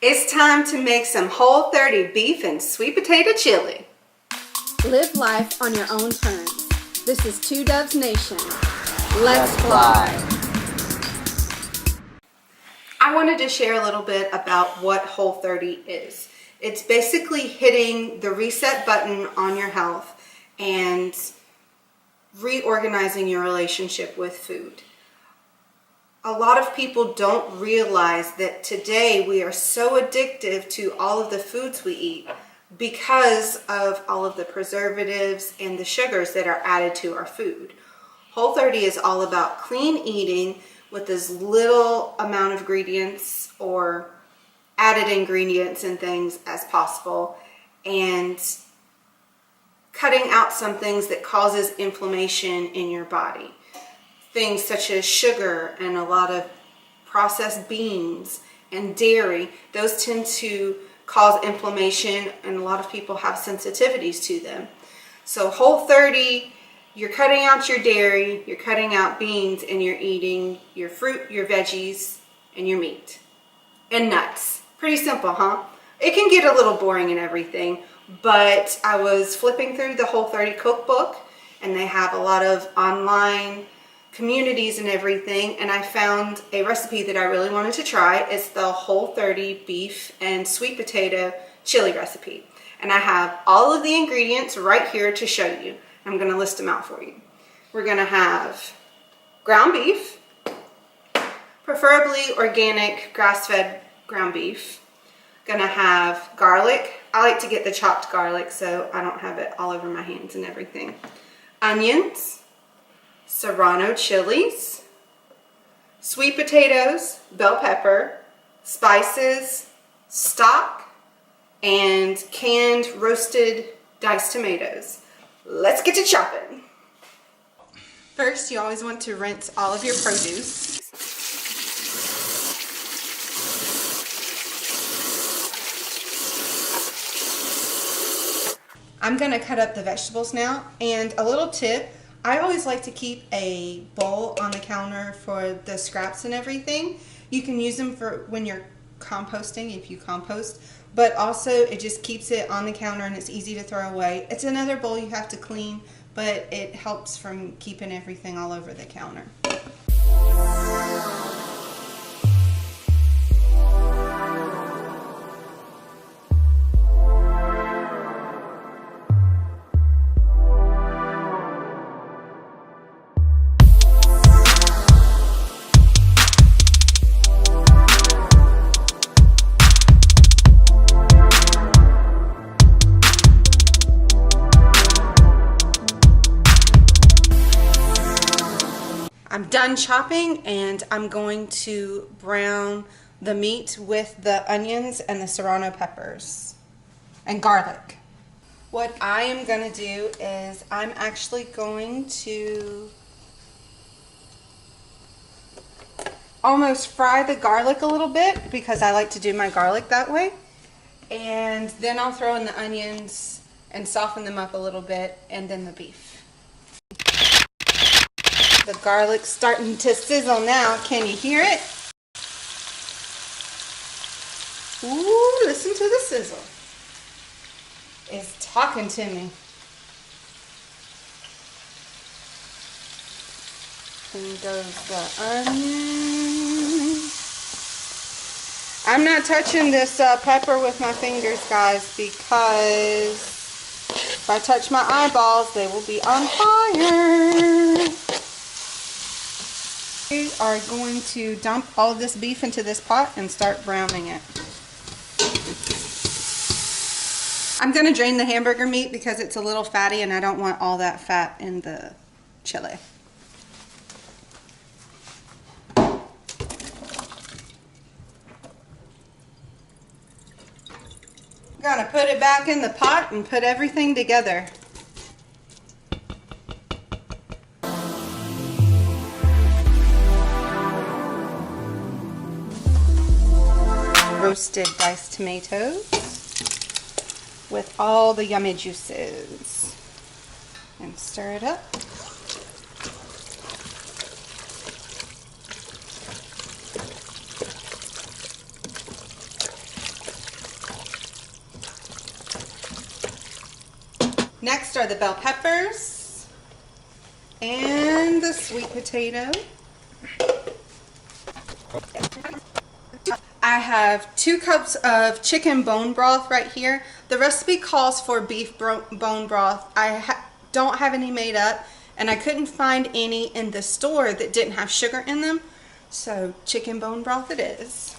It's time to make some Whole30 beef and sweet potato chili. Live life on your own terms. This is Two Doves Nation. Let's fly. I wanted to share a little bit about what Whole30 is. It's basically hitting the reset button on your health and reorganizing your relationship with food. A lot of people don't realize that today we are so addictive to all of the foods we eat because of all of the preservatives and the sugars that are added to our food. Whole30 is all about clean eating with as little amount of ingredients or added ingredients and things as possible, and cutting out some things that causes inflammation in your body. Things such as sugar and a lot of processed beans and dairy, those tend to cause inflammation, and a lot of people have sensitivities to them. So Whole30, you're cutting out your dairy, you're cutting out beans, and you're eating your fruit, your veggies, and your meat. And nuts. Pretty simple, huh? It can get a little boring and everything, but I was flipping through the Whole30 cookbook, and they have a lot of online communities and everything, and I found a recipe that I really wanted to try. It's the Whole30 beef and sweet potato chili recipe. And I have all of the ingredients right here to show you. I'm going to list them out for you. We're going to have ground beef, preferably organic grass-fed ground beef. Gonna have garlic. I like to get the chopped garlic so I don't have it all over my hands and everything. Onions, serrano chilies, sweet potatoes, bell pepper, spices, stock, and canned roasted diced tomatoes. Let's get to chopping. First, you always want to rinse all of your produce. I'm going to cut up the vegetables now, and a little tip, I always like to keep a bowl on the counter for the scraps and everything. You can use them for when you're composting, if you compost, but also it just keeps it on the counter and it's easy to throw away. It's another bowl you have to clean, but it helps from keeping everything all over the counter. I'm done chopping, and I'm going to brown the meat with the onions and the serrano peppers and garlic. What I am going to do is I'm actually going to almost fry the garlic a little bit because I like to do my garlic that way. And then I'll throw in the onions and soften them up a little bit, and then the beef. The garlic's starting to sizzle now. Can you hear it? Ooh, listen to the sizzle. It's talking to me. And goes the onion. I'm not touching this pepper with my fingers, guys, because if I touch my eyeballs, they will be on fire. We are going to dump all of this beef into this pot and start browning it. I'm going to drain the hamburger meat because it's a little fatty and I don't want all that fat in the chili. Gonna put it back in the pot and put everything together. Roasted diced tomatoes with all the yummy juices, and stir it up. Next are the bell peppers and the sweet potato. I have 2 cups of chicken bone broth right here. The recipe calls for beef bone broth. I don't have any made up, and I couldn't find any in the store that didn't have sugar in them. So chicken bone broth it is.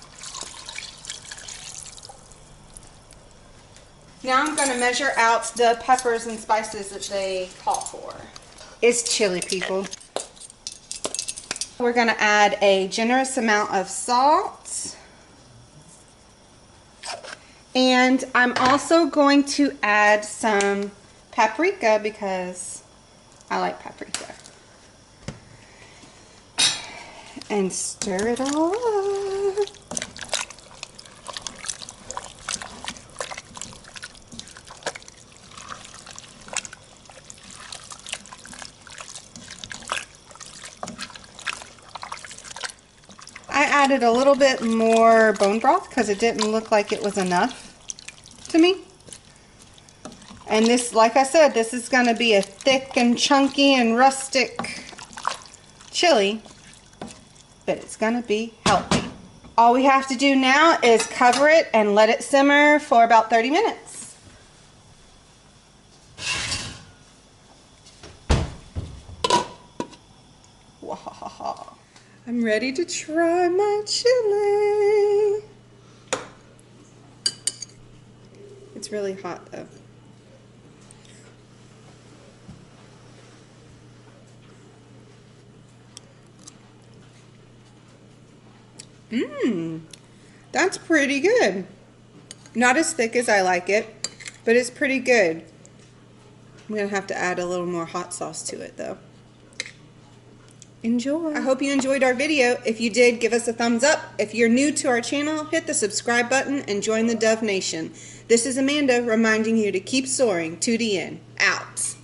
Now I'm going to measure out the peppers and spices that they call for. It's chili, people. We're going to add a generous amount of salt. And I'm also going to add some paprika because I like paprika. And stir it all up. I added a little bit more bone broth because it didn't look like it was enough to me. And this, like I said, this is going to be a thick and chunky and rustic chili, but it's going to be healthy. All we have to do now is cover it and let it simmer for about 30 minutes. Wow. I'm ready to try my chili. It's really hot though. That's pretty good. Not as thick as I like it, but it's pretty good. I'm gonna have to add a little more hot sauce to it though. Enjoy. I hope you enjoyed our video. If you did, give us a thumbs up. If you're new to our channel, hit the subscribe button and join the Dove Nation. This is Amanda reminding you to keep soaring to the end. Out.